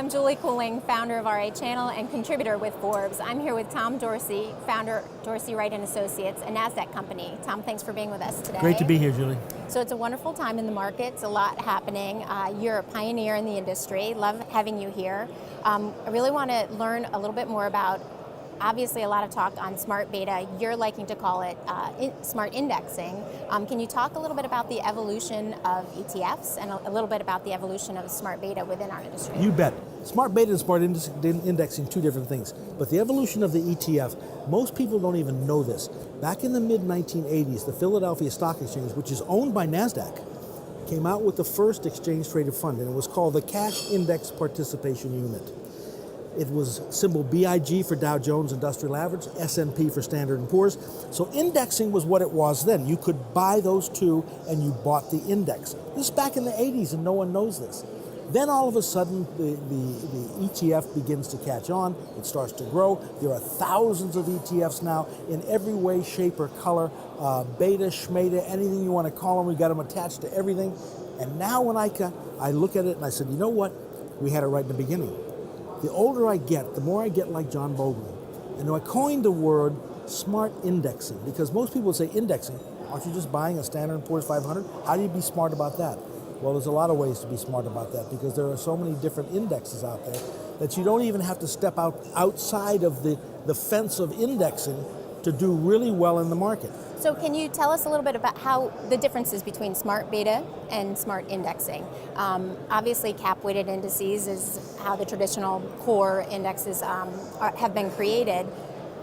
I'm Julie Cooling, founder of RA Channel and contributor with Forbes. I'm here with Tom Dorsey, founder Dorsey, Wright and Associates, a Nasdaq company. Tom, thanks for being with us today. Great to be here, Julie. So it's a wonderful time in the markets, a lot happening. You're a pioneer in the industry. Love having you here. I really want to learn a little bit more about, obviously a lot of talk on smart beta. You're liking to call it smart indexing. Can you talk a little bit about the evolution of ETFs and a little bit about the evolution of smart beta within our industry? You bet. Smart beta and smart indexing, two different things. But the evolution of the ETF, most people don't even know this. Back in the mid-1980s, the Philadelphia Stock Exchange, which is owned by Nasdaq, came out with the first exchange-traded fund, and it was called the Cash Index Participation Unit. It was symbol BIG for Dow Jones Industrial Average, S&P for Standard & Poor's. So indexing was what it was then. You could buy those two and you bought the index. This is back in the 80s and no one knows this. Then all of a sudden the ETF begins to catch on. It starts to grow. There are thousands of ETFs now in every way, shape, or color. Beta, schmeta, anything you want to call them. We got them attached to everything. And now when I look at it and I said, you know what? We had it right in the beginning. The older I get, the more I get like John Bogle. And I coined the word smart indexing, because most people say indexing. Aren't you just buying a Standard & Poor's 500? How do you be smart about that? Well, there's a lot of ways to be smart about that, because there are so many different indexes out there that you don't even have to step outside of the fence of indexing to do really well in the market. So can you tell us a little bit about how the differences between smart beta and smart indexing? Obviously, cap-weighted indices is how the traditional core indexes have been created.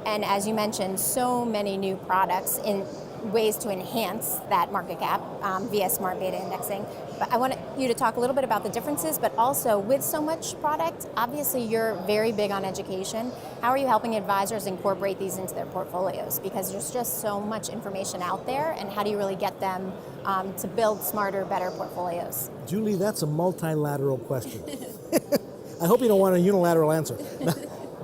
And as you mentioned, so many new products in ways to enhance that market cap via smart beta indexing. But I want you to talk a little bit about the differences, but also with so much product, obviously you're very big on education. How are you helping advisors incorporate these into their portfolios? Because there's just so much information out there, and how do you really get them to build smarter, better portfolios? Julie, that's a multilateral question. I hope you don't want a unilateral answer.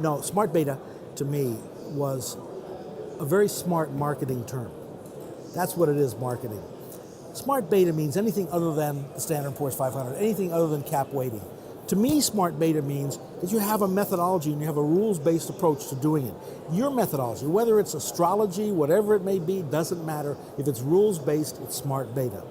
No, smart beta to me was a very smart marketing term. That's what it is, marketing. Smart beta means anything other than the Standard & Poor's 500, anything other than cap weighting. To me, smart beta means that you have a methodology and you have a rules-based approach to doing it. Your methodology, whether it's astrology, whatever it may be, doesn't matter. If it's rules-based, it's smart beta.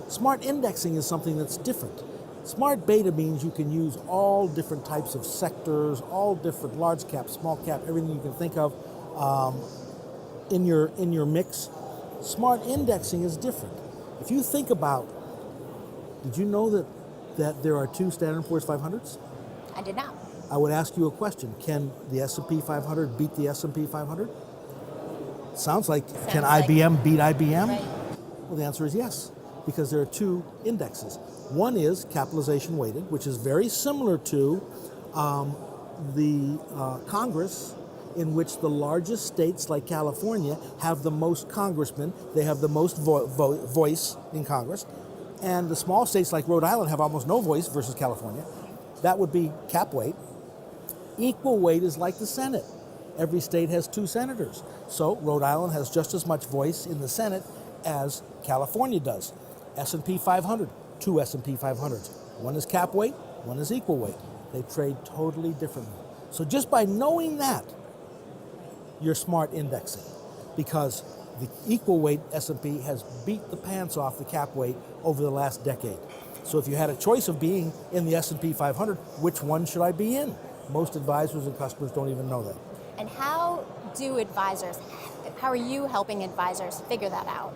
Smart indexing is something that's different. Smart beta means you can use all different types of sectors, all different large cap, small cap, everything you can think of in your mix. Smart indexing is different. If you think about, did you know that there are two Standard & Poor's 500s? I did not. I would ask you a question. Can the S&P 500 beat the S&P 500? Sounds like, can IBM beat IBM? Right. Well, the answer is yes, because there are two indexes. One is capitalization weighted, which is very similar to the Congress, in which the largest states like California have the most congressmen, they have the most voice in Congress, and the small states like Rhode Island have almost no voice versus California. That would be cap weight. Equal weight is like the Senate. Every state has two senators. So Rhode Island has just as much voice in the Senate as California does. S&P 500, two S&P 500s. One is cap weight, one is equal weight. They trade totally differently. So just by knowing that, you're smart indexing, because the equal weight S&P has beat the pants off the cap weight over the last decade. So if you had a choice of being in the S&P 500, which one should I be in? Most advisors and customers don't even know that. And how are you helping advisors figure that out?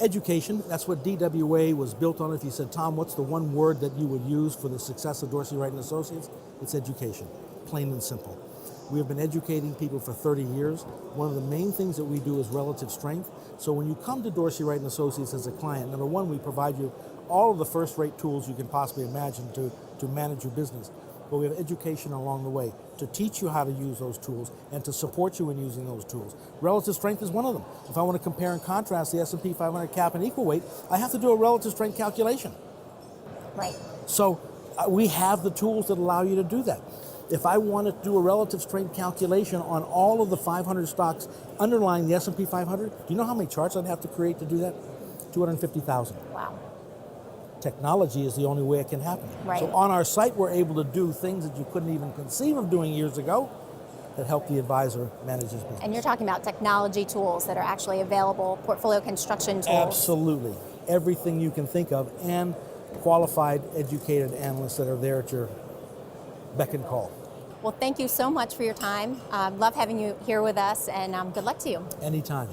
Education, that's what DWA was built on. If you said, Tom, what's the one word that you would use for the success of Dorsey, Wright & Associates? It's education, plain and simple. We have been educating people for 30 years. One of the main things that we do is relative strength. So when you come to Dorsey, Wright & Associates as a client, number one, we provide you all of the first-rate tools you can possibly imagine to manage your business. But we have education along the way to teach you how to use those tools and to support you in using those tools. Relative strength is one of them. If I want to compare and contrast the S&P 500 cap and equal weight, I have to do a relative strength calculation. Right. So we have the tools that allow you to do that. If I want to do a relative strength calculation on all of the 500 stocks underlying the S&P 500, do you know how many charts I'd have to create to do that? 250,000. Wow. Technology is the only way it can happen. Right. So on our site, we're able to do things that you couldn't even conceive of doing years ago that help the advisor manage his business. And you're talking about technology tools that are actually available, portfolio construction tools. Absolutely. Everything you can think of, and qualified, educated analysts that are there at your beck and call. Well, thank you so much for your time. Love having you here with us, and good luck to you. Anytime.